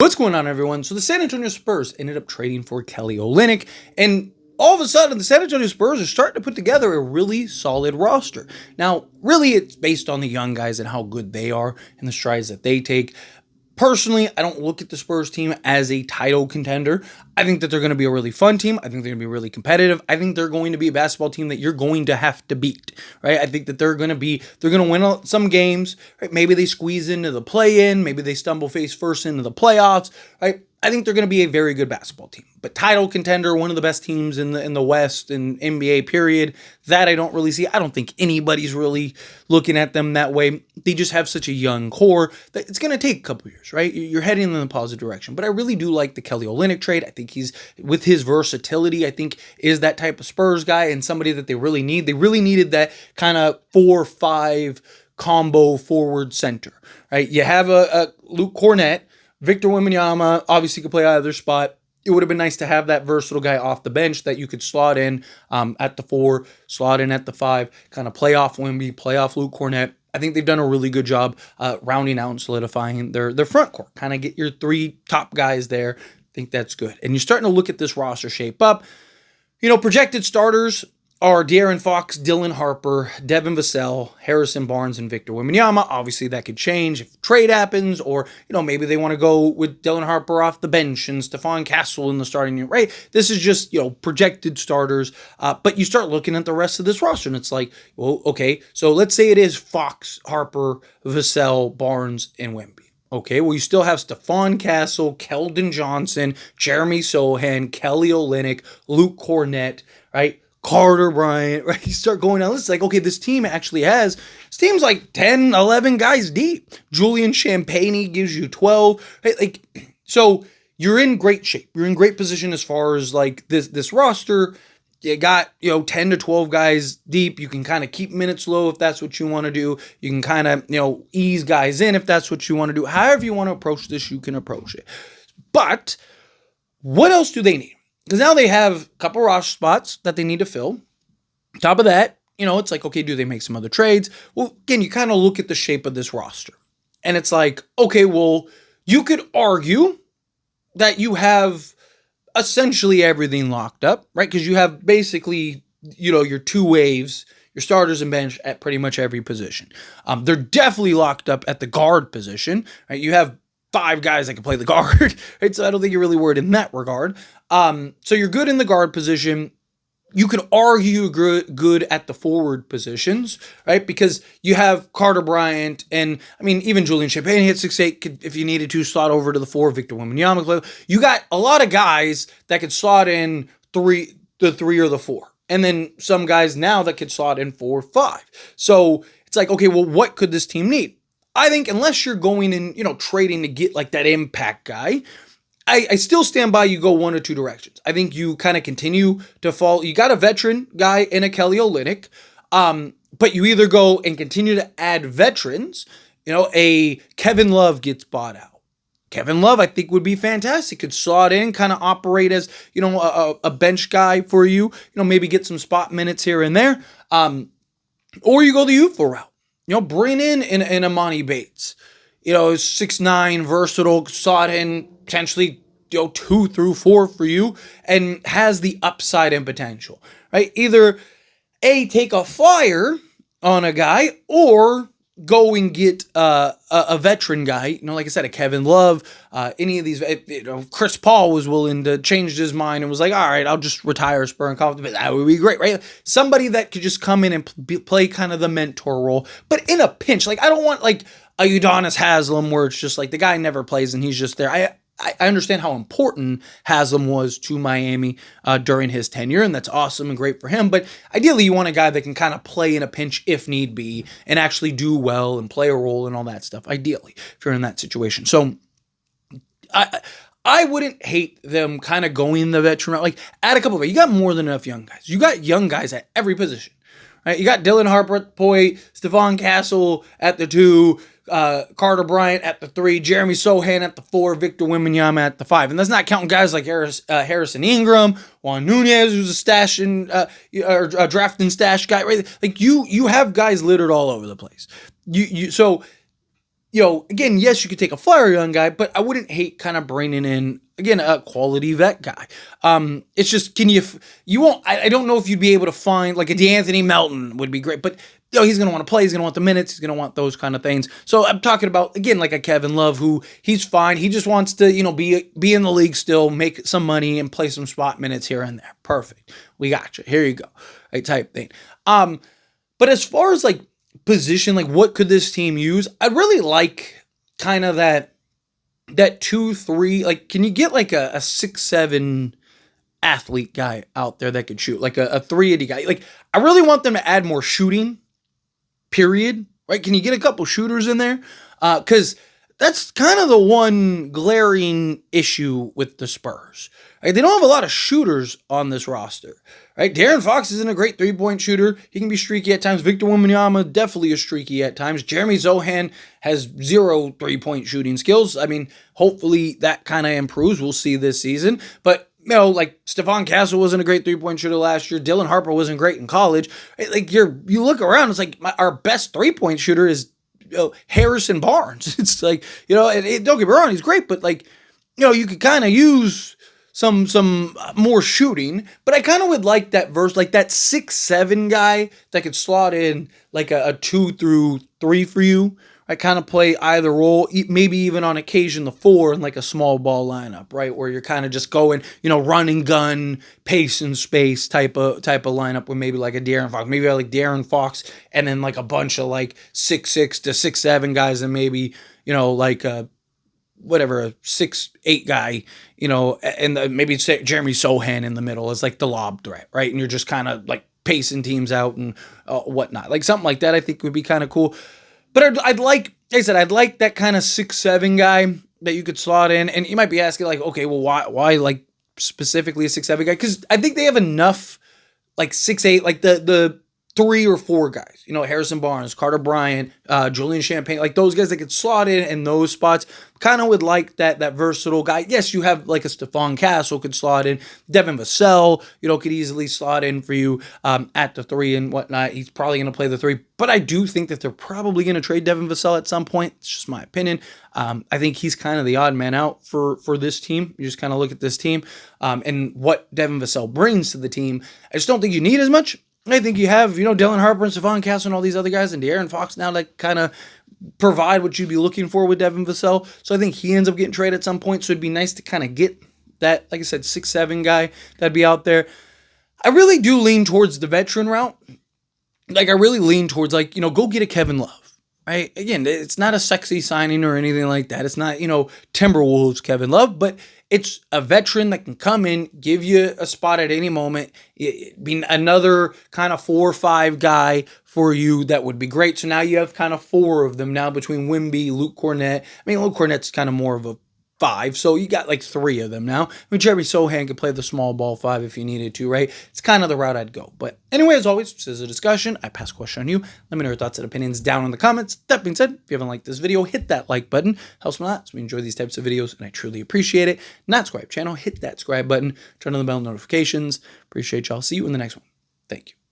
What's going on, everyone? So the San Antonio Spurs ended up trading for Kelly Olynyk, and all of a sudden, the San Antonio Spurs are starting to put together a really solid roster. Now, really, it's based on the young guys and how good they are and the strides that they take. Personally, I don't look at the Spurs team as a title contender. I think that they're going to be a really fun team. I think they're going to be really competitive. I think they're going to be a basketball team that you're going to have to beat, right? I think that they're going to win some games, right? Maybe they squeeze into the play-in. Maybe they stumble face first into the playoffs, right? I think they're going to be a very good basketball team. But title contender, one of the best teams in the West and NBA period, that I don't really see. I don't think anybody's really looking at them that way. They just have such a young core that it's going to take a couple years, right? You're heading in the positive direction. But I really do like the Kelly Olynyk trade. I think he's, with his versatility, I think is that type of Spurs guy and somebody that they really need. They really needed that kind of 4-5 combo forward center, right? You have a Luke Cornett. Victor Wembanyama obviously could play either spot. It would have been nice to have that versatile guy off the bench that you could slot in at the 4, slot in at the 5, kind of play off Wemby, play off Luke Cornett. I think they've done a really good job rounding out and solidifying their front court. Kind of get your 3 top guys there. I think that's good. And you're starting to look at this roster shape up. You know, projected starters are De'Aaron Fox, Dylan Harper, Devin Vassell, Harrison Barnes, and Victor Wembanyama. Obviously, that could change if trade happens, or maybe they want to go with Dylan Harper off the bench and Stephon Castle in the starting unit. Right? This is just projected starters. But you start looking at the rest of this roster, and it's like, well, okay, so let's say it is Fox, Harper, Vassell, Barnes, and Wemby. Okay, well, you still have Stephon Castle, Keldon Johnson, Jeremy Sohan, Kelly Olynyk, Luke Cornett, right? Carter Bryant, right? You start going down. It's like, okay, this team's like 10, 11 guys deep. Julian Champagnie gives you 12. Right? Like, so you're in great shape. You're in great position as far as like this roster. You got, 10 to 12 guys deep. You can kind of keep minutes low if that's what you want to do. You can kind of, ease guys in if that's what you want to do. However you want to approach this, you can approach it. But what else do they need? Because now they have a couple roster spots that they need to fill. Top of that, it's like, okay, do they make some other trades? Well, again, you kind of look at the shape of this roster. And it's like, okay, well, you could argue that you have essentially everything locked up, right? Because you have basically, your 2 waves, your starters and bench at pretty much every position. They're definitely locked up at the guard position, right? You have 5 guys that can play the guard, right? So I don't think you're really worried in that regard. So you're good in the guard position. You could argue good at the forward positions, right? Because you have Carter Bryant and, even Julian Champagnie hit 6'8", if you needed to, slot over to the 4, Victor Wembanyama. You got a lot of guys that could slot in the 3 or the 4. And then some guys now that could slot in 4, 5. So it's like, okay, well, what could this team need? I think unless you're going in, trading to get like that impact guy, I still stand by you go one or two directions. I think you kind of continue to fall. You got a veteran guy in a Kelly Olynyk, but you either go and continue to add veterans. A Kevin Love gets bought out. Kevin Love, I think, would be fantastic. Could slot in, kind of operate as, a bench guy for you. Maybe get some spot minutes here and there. Or you go the youthful route. Bring in Amani Bates. 6'9", versatile, slot in, potentially 2 through 4 for you, and has the upside and potential, right? Either take a flyer on a guy, or go and get a veteran guy. Like I said, a Kevin Love, any of these. Chris Paul was willing to change his mind and was like, all right, I'll just retire Spur and Compton. That would be great, right? Somebody that could just come in and play kind of the mentor role, but in a pinch. Like, I don't want like a Udonis Haslem where it's just like the guy never plays and he's just there. I understand how important Haslem was to Miami during his tenure, and that's awesome and great for him. But ideally, you want a guy that can kind of play in a pinch if need be and actually do well and play a role and all that stuff, ideally, if you're in that situation. So I wouldn't hate them kind of going the veteran route. Like, add a couple of it. You got more than enough young guys. You got young guys at every position. Right? You got Dylan Harper at the point, Stephon Castle at the 2, Carter Bryant at the 3, Jeremy Sohan at the 4, Victor Wembanyama at the 5. And that's not counting guys like Harrison Ingram, Juan Nunez, who's a stash or a draft and stash guy, right? Like you have guys littered all over the place. So again, yes, you could take a flyer young guy, but I wouldn't hate kind of bringing in, again, a quality vet guy. It's just, you won't, I don't know if you'd be able to find, like a DeAnthony Melton would be great, but he's going to want to play, he's going to want the minutes, he's going to want those kind of things. So I'm talking about, again, like a Kevin Love, who he's fine. He just wants to, be in the league still, make some money and play some spot minutes here and there. Perfect. We got you. Here you go. Right, type thing. But as far as like position, like what could this team use? I'd really like kind of that 2-3, like can you get like a 6'7" athlete guy out there that could shoot, like a 380 guy? Like I really want them to add more shooting, period, right? Can you get a couple shooters in there? Because that's kind of the one glaring issue with the Spurs. Right? They don't have a lot of shooters on this roster. Right? De'Aaron Fox isn't a great three-point shooter. He can be streaky at times. Victor Wembanyama definitely is streaky at times. Jeremy Sohan has 0 three-point shooting skills. I mean, hopefully that kind of improves. We'll see this season. But like Stephon Castle wasn't a great three-point shooter last year. Dylan Harper wasn't great in college. Like you look around, it's like our best three-point shooter is Harrison Barnes. It's like, don't get me wrong, he's great, but like, you could kind of use some more shooting, but I kind of would like that like that 6'7" guy that could slot in like a 2 through 3 for you. I kind of play either role, maybe even on occasion the 4 in like a small ball lineup, right? Where you're kind of just going, run and gun, pace and space type of lineup with maybe like a De'Aaron Fox. Maybe I like De'Aaron Fox and then like a bunch of like 6'6" to 6'7" guys and maybe, like a 6'8" guy, and maybe Jeremy Sohan in the middle as like the lob threat, right? And you're just kind of like pacing teams out and whatnot. Like something like that I think would be kind of cool. But I'd like that kind of 6'7" guy that you could slot in. And you might be asking like, okay, well, why like specifically a 6'7" guy? Because I think they have enough like 6'8", like the 3 or 4 guys, Harrison Barnes, Carter Bryant, Julian Champagne, like those guys that could slot in those spots. Kind of would like that versatile guy. Yes, you have like a Stephon Castle could slot in. Devin Vassell, could easily slot in for you at the 3 and whatnot. He's probably going to play the 3, but I do think that they're probably going to trade Devin Vassell at some point. It's just my opinion. I think he's kind of the odd man out for this team. You just kind of look at this team and what Devin Vassell brings to the team. I just don't think you need as much. I think you have, Dylan Harper and Stephon Castle and all these other guys and De'Aaron Fox now that kind of provide what you'd be looking for with Devin Vassell. So I think he ends up getting traded at some point. So it'd be nice to kind of get that, like I said, 6'7" guy that'd be out there. I really do lean towards the veteran route. Like I really lean towards like, go get a Kevin Love. Right? Again, it's not a sexy signing or anything like that. It's not, Timberwolves Kevin Love, but it's a veteran that can come in, give you a spot at any moment, be another kind of 4 or 5 guy for you that would be great. So now you have kind of 4 of them now between Wemby, Luke Cornett. I mean, Luke Cornett's kind of more of a 5, so you got like 3 of them now. I mean, Jeremy Sohan could play the small ball 5 if you needed to, right? It's kind of the route I'd go. But anyway, as always, this is a discussion. I pass a question on you. Let me know your thoughts and opinions down in the comments. That being said, if you haven't liked this video, hit that like button. Helps me a lot, so we enjoy these types of videos, and I truly appreciate it. Not subscribe channel, hit that subscribe button. Turn on the bell notifications. Appreciate y'all. See you in the next one. Thank you.